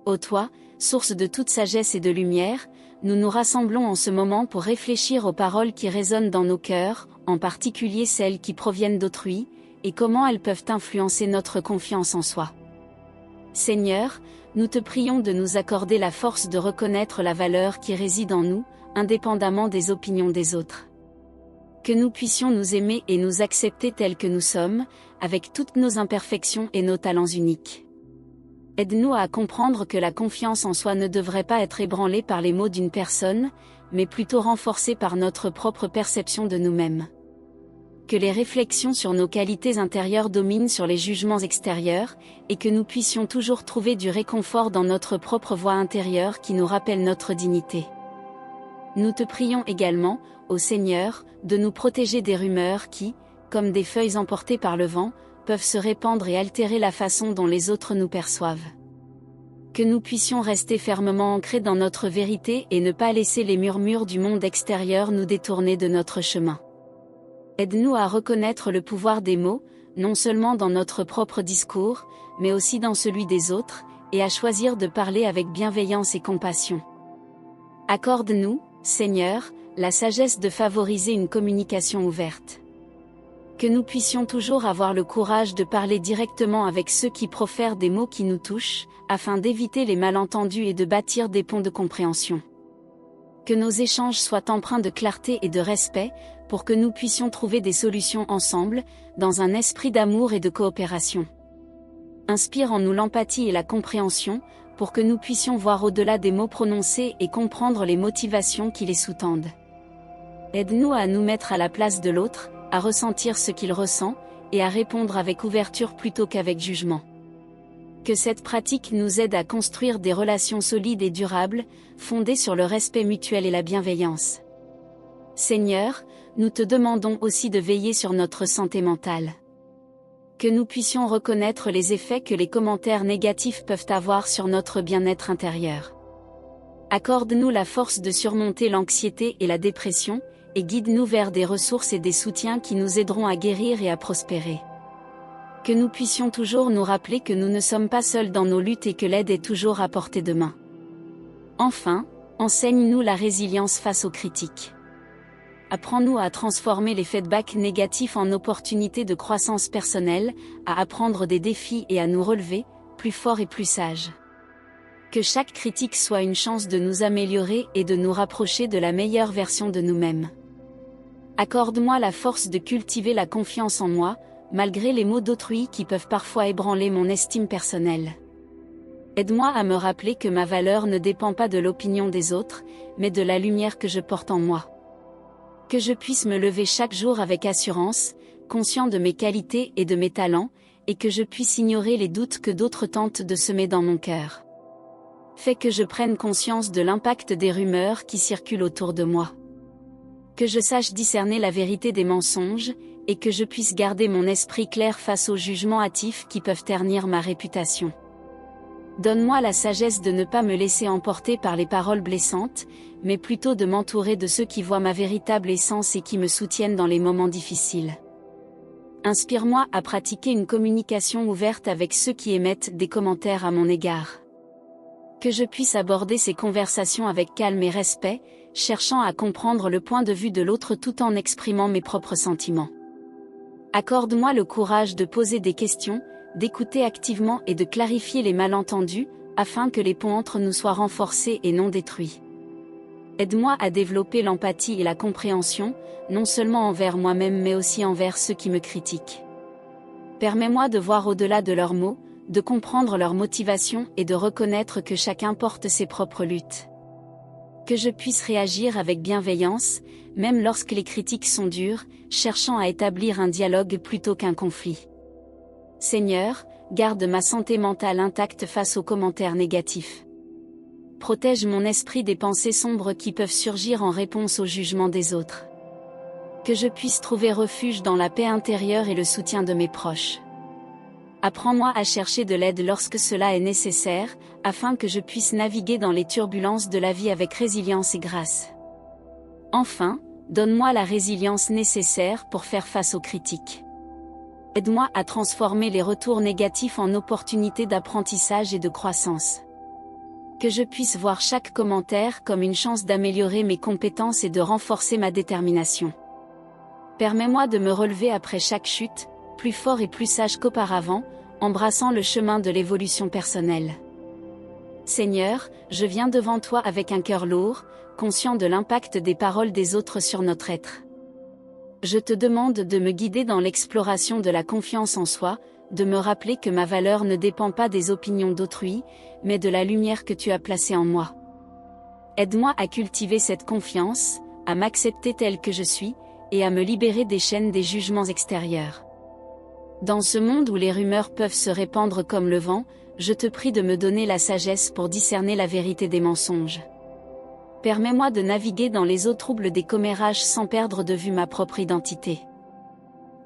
Ô toi, source de toute sagesse et de lumière, nous nous rassemblons en ce moment pour réfléchir aux paroles qui résonnent dans nos cœurs, en particulier celles qui proviennent d'autrui, et comment elles peuvent influencer notre confiance en soi. Seigneur, nous te prions de nous accorder la force de reconnaître la valeur qui réside en nous, indépendamment des opinions des autres. Que nous puissions nous aimer et nous accepter tels que nous sommes, avec toutes nos imperfections et nos talents uniques. Aide-nous à comprendre que la confiance en soi ne devrait pas être ébranlée par les mots d'une personne, mais plutôt renforcée par notre propre perception de nous-mêmes. Que les réflexions sur nos qualités intérieures dominent sur les jugements extérieurs, et que nous puissions toujours trouver du réconfort dans notre propre voix intérieure qui nous rappelle notre dignité. Nous te prions également, ô Seigneur, de nous protéger des rumeurs qui, comme des feuilles emportées par le vent, peuvent se répandre et altérer la façon dont les autres nous perçoivent. Que nous puissions rester fermement ancrés dans notre vérité et ne pas laisser les murmures du monde extérieur nous détourner de notre chemin. Aide-nous à reconnaître le pouvoir des mots, non seulement dans notre propre discours, mais aussi dans celui des autres, et à choisir de parler avec bienveillance et compassion. Accorde-nous, Seigneur, la sagesse de favoriser une communication ouverte. Que nous puissions toujours avoir le courage de parler directement avec ceux qui profèrent des mots qui nous touchent, afin d'éviter les malentendus et de bâtir des ponts de compréhension. Que nos échanges soient empreints de clarté et de respect, pour que nous puissions trouver des solutions ensemble, dans un esprit d'amour et de coopération. Inspire en nous l'empathie et la compréhension, pour que nous puissions voir au-delà des mots prononcés et comprendre les motivations qui les sous-tendent. Aide-nous à nous mettre à la place de l'autre, à ressentir ce qu'il ressent, et à répondre avec ouverture plutôt qu'avec jugement. Que cette pratique nous aide à construire des relations solides et durables, fondées sur le respect mutuel et la bienveillance. Seigneur, nous te demandons aussi de veiller sur notre santé mentale. Que nous puissions reconnaître les effets que les commentaires négatifs peuvent avoir sur notre bien-être intérieur. Accorde-nous la force de surmonter l'anxiété et la dépression, et guide-nous vers des ressources et des soutiens qui nous aideront à guérir et à prospérer. Que nous puissions toujours nous rappeler que nous ne sommes pas seuls dans nos luttes et que l'aide est toujours à portée de main. Enfin, enseigne-nous la résilience face aux critiques. Apprends-nous à transformer les feedbacks négatifs en opportunités de croissance personnelle, à apprendre des défis et à nous relever, plus forts et plus sages. Que chaque critique soit une chance de nous améliorer et de nous rapprocher de la meilleure version de nous-mêmes. Accorde-moi la force de cultiver la confiance en moi, malgré les mots d'autrui qui peuvent parfois ébranler mon estime personnelle. Aide-moi à me rappeler que ma valeur ne dépend pas de l'opinion des autres, mais de la lumière que je porte en moi. Que je puisse me lever chaque jour avec assurance, conscient de mes qualités et de mes talents, et que je puisse ignorer les doutes que d'autres tentent de semer dans mon cœur. Fais que je prenne conscience de l'impact des rumeurs qui circulent autour de moi. Que je sache discerner la vérité des mensonges, et que je puisse garder mon esprit clair face aux jugements hâtifs qui peuvent ternir ma réputation. Donne-moi la sagesse de ne pas me laisser emporter par les paroles blessantes, mais plutôt de m'entourer de ceux qui voient ma véritable essence et qui me soutiennent dans les moments difficiles. Inspire-moi à pratiquer une communication ouverte avec ceux qui émettent des commentaires à mon égard. Que je puisse aborder ces conversations avec calme et respect, cherchant à comprendre le point de vue de l'autre tout en exprimant mes propres sentiments. Accorde-moi le courage de poser des questions, d'écouter activement et de clarifier les malentendus, afin que les ponts entre nous soient renforcés et non détruits. Aide-moi à développer l'empathie et la compréhension, non seulement envers moi-même mais aussi envers ceux qui me critiquent. Permets-moi de voir au-delà de leurs mots, de comprendre leurs motivations et de reconnaître que chacun porte ses propres luttes. Que je puisse réagir avec bienveillance, même lorsque les critiques sont dures, cherchant à établir un dialogue plutôt qu'un conflit. Seigneur, garde ma santé mentale intacte face aux commentaires négatifs. Protège mon esprit des pensées sombres qui peuvent surgir en réponse au jugement des autres. Que je puisse trouver refuge dans la paix intérieure et le soutien de mes proches. Apprends-moi à chercher de l'aide lorsque cela est nécessaire, afin que je puisse naviguer dans les turbulences de la vie avec résilience et grâce. Enfin, donne-moi la résilience nécessaire pour faire face aux critiques. Aide-moi à transformer les retours négatifs en opportunités d'apprentissage et de croissance. Que je puisse voir chaque commentaire comme une chance d'améliorer mes compétences et de renforcer ma détermination. Permets-moi de me relever après chaque chute, plus fort et plus sage qu'auparavant, embrassant le chemin de l'évolution personnelle. Seigneur, je viens devant toi avec un cœur lourd, conscient de l'impact des paroles des autres sur notre être. Je te demande de me guider dans l'exploration de la confiance en soi, de me rappeler que ma valeur ne dépend pas des opinions d'autrui, mais de la lumière que tu as placée en moi. Aide-moi à cultiver cette confiance, à m'accepter telle que je suis, et à me libérer des chaînes des jugements extérieurs. Dans ce monde où les rumeurs peuvent se répandre comme le vent, je te prie de me donner la sagesse pour discerner la vérité des mensonges. Permets-moi de naviguer dans les eaux troubles des commérages sans perdre de vue ma propre identité.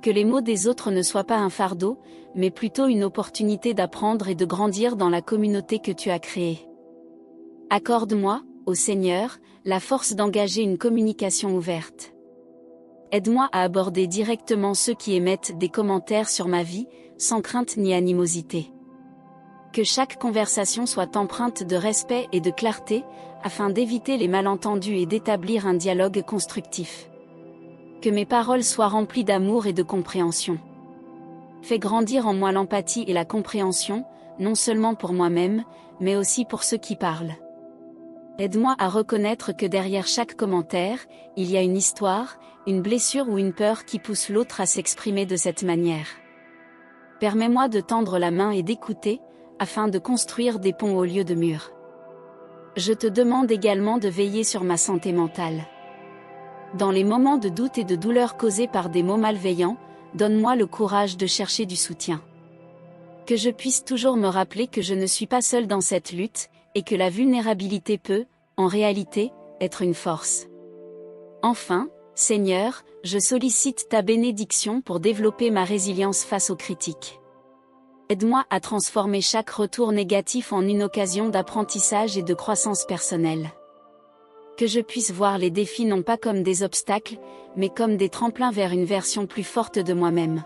Que les mots des autres ne soient pas un fardeau, mais plutôt une opportunité d'apprendre et de grandir dans la communauté que tu as créée. Accorde-moi, ô Seigneur, la force d'engager une communication ouverte. Aide-moi à aborder directement ceux qui émettent des commentaires sur ma vie, sans crainte ni animosité. Que chaque conversation soit empreinte de respect et de clarté, afin d'éviter les malentendus et d'établir un dialogue constructif. Que mes paroles soient remplies d'amour et de compréhension. Fais grandir en moi l'empathie et la compréhension, non seulement pour moi-même, mais aussi pour ceux qui parlent. Aide-moi à reconnaître que derrière chaque commentaire, il y a une histoire, une blessure ou une peur qui pousse l'autre à s'exprimer de cette manière. Permets-moi de tendre la main et d'écouter, afin de construire des ponts au lieu de murs. Je te demande également de veiller sur ma santé mentale. Dans les moments de doute et de douleur causés par des mots malveillants, donne-moi le courage de chercher du soutien. Que je puisse toujours me rappeler que je ne suis pas seule dans cette lutte, et que la vulnérabilité peut, en réalité, être une force. Enfin, Seigneur, je sollicite ta bénédiction pour développer ma résilience face aux critiques. Aide-moi à transformer chaque retour négatif en une occasion d'apprentissage et de croissance personnelle. Que je puisse voir les défis non pas comme des obstacles, mais comme des tremplins vers une version plus forte de moi-même.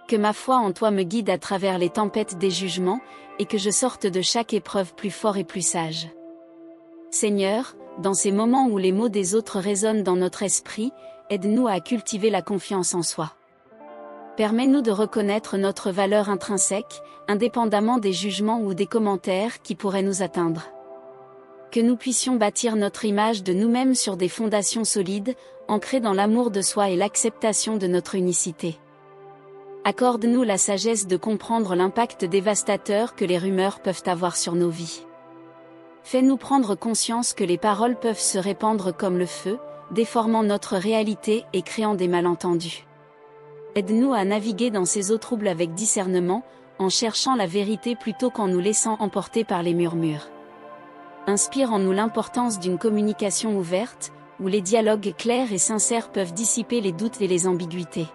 Que ma foi en toi me guide à travers les tempêtes des jugements, et que je sorte de chaque épreuve plus fort et plus sage. Seigneur, dans ces moments où les mots des autres résonnent dans notre esprit, aide-nous à cultiver la confiance en soi. Permets-nous de reconnaître notre valeur intrinsèque, indépendamment des jugements ou des commentaires qui pourraient nous atteindre. Que nous puissions bâtir notre image de nous-mêmes sur des fondations solides, ancrées dans l'amour de soi et l'acceptation de notre unicité. Accorde-nous la sagesse de comprendre l'impact dévastateur que les rumeurs peuvent avoir sur nos vies. Fais-nous prendre conscience que les paroles peuvent se répandre comme le feu, déformant notre réalité et créant des malentendus. Aide-nous à naviguer dans ces eaux troubles avec discernement, en cherchant la vérité plutôt qu'en nous laissant emporter par les murmures. Inspire en nous l'importance d'une communication ouverte, où les dialogues clairs et sincères peuvent dissiper les doutes et les ambiguïtés.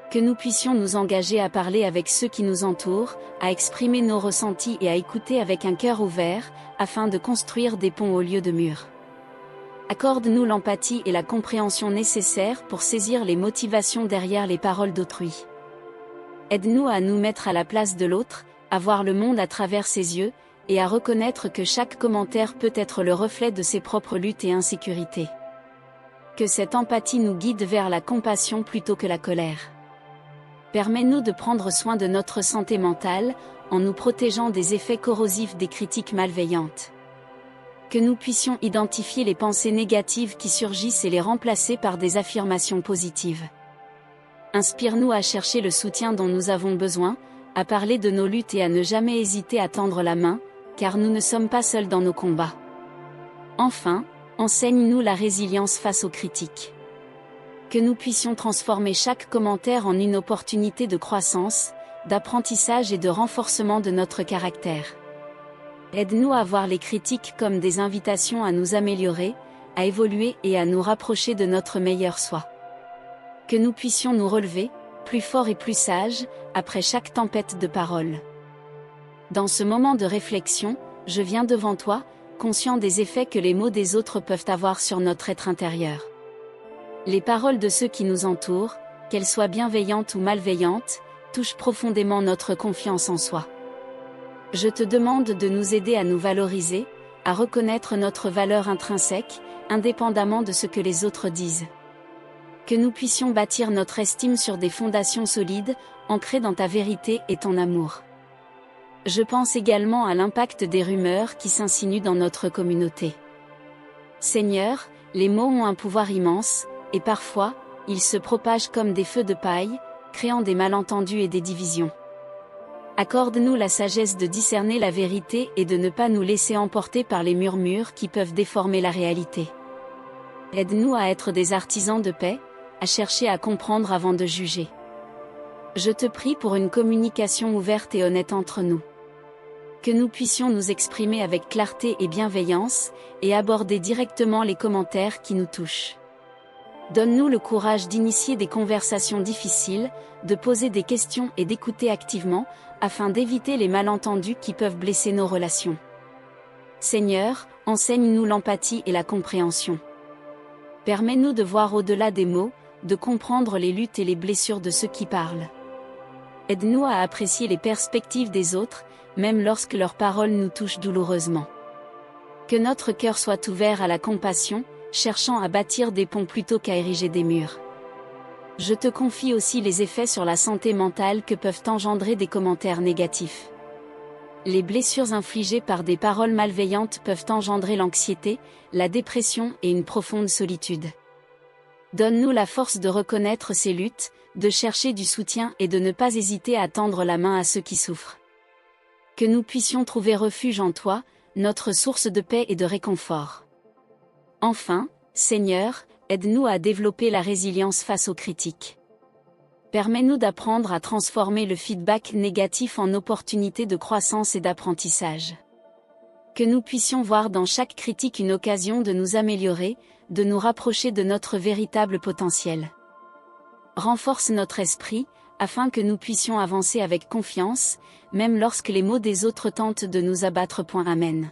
Que nous puissions nous engager à parler avec ceux qui nous entourent, à exprimer nos ressentis et à écouter avec un cœur ouvert, afin de construire des ponts au lieu de murs. Accorde-nous l'empathie et la compréhension nécessaires pour saisir les motivations derrière les paroles d'autrui. Aide-nous à nous mettre à la place de l'autre, à voir le monde à travers ses yeux, et à reconnaître que chaque commentaire peut être le reflet de ses propres luttes et insécurités. Que cette empathie nous guide vers la compassion plutôt que la colère. Permets-nous de prendre soin de notre santé mentale, en nous protégeant des effets corrosifs des critiques malveillantes. Que nous puissions identifier les pensées négatives qui surgissent et les remplacer par des affirmations positives. Inspire-nous à chercher le soutien dont nous avons besoin, à parler de nos luttes et à ne jamais hésiter à tendre la main, car nous ne sommes pas seuls dans nos combats. Enfin, enseigne-nous la résilience face aux critiques. Que nous puissions transformer chaque commentaire en une opportunité de croissance, d'apprentissage et de renforcement de notre caractère. Aide-nous à voir les critiques comme des invitations à nous améliorer, à évoluer et à nous rapprocher de notre meilleur soi. Que nous puissions nous relever, plus forts et plus sages, après chaque tempête de paroles. Dans ce moment de réflexion, je viens devant toi, conscient des effets que les mots des autres peuvent avoir sur notre être intérieur. Les paroles de ceux qui nous entourent, qu'elles soient bienveillantes ou malveillantes, touchent profondément notre confiance en soi. Je te demande de nous aider à nous valoriser, à reconnaître notre valeur intrinsèque, indépendamment de ce que les autres disent. Que nous puissions bâtir notre estime sur des fondations solides, ancrées dans ta vérité et ton amour. Je pense également à l'impact des rumeurs qui s'insinuent dans notre communauté. Seigneur, les mots ont un pouvoir immense, et parfois, ils se propagent comme des feux de paille, créant des malentendus et des divisions. Accorde-nous la sagesse de discerner la vérité et de ne pas nous laisser emporter par les murmures qui peuvent déformer la réalité. Aide-nous à être des artisans de paix, à chercher à comprendre avant de juger. Je te prie pour une communication ouverte et honnête entre nous. Que nous puissions nous exprimer avec clarté et bienveillance, et aborder directement les commentaires qui nous touchent. Donne-nous le courage d'initier des conversations difficiles, de poser des questions et d'écouter activement, afin d'éviter les malentendus qui peuvent blesser nos relations. Seigneur, enseigne-nous l'empathie et la compréhension. Permets-nous de voir au-delà des mots, de comprendre les luttes et les blessures de ceux qui parlent. Aide-nous à apprécier les perspectives des autres, même lorsque leurs paroles nous touchent douloureusement. Que notre cœur soit ouvert à la compassion, cherchant à bâtir des ponts plutôt qu'à ériger des murs. Je te confie aussi les effets sur la santé mentale que peuvent engendrer des commentaires négatifs. Les blessures infligées par des paroles malveillantes peuvent engendrer l'anxiété, la dépression et une profonde solitude. Donne-nous la force de reconnaître ces luttes, de chercher du soutien et de ne pas hésiter à tendre la main à ceux qui souffrent. Que nous puissions trouver refuge en toi, notre source de paix et de réconfort. Enfin, Seigneur, aide-nous à développer la résilience face aux critiques. Permets-nous d'apprendre à transformer le feedback négatif en opportunité de croissance et d'apprentissage. Que nous puissions voir dans chaque critique une occasion de nous améliorer, de nous rapprocher de notre véritable potentiel. Renforce notre esprit, afin que nous puissions avancer avec confiance, même lorsque les mots des autres tentent de nous abattre. Amen.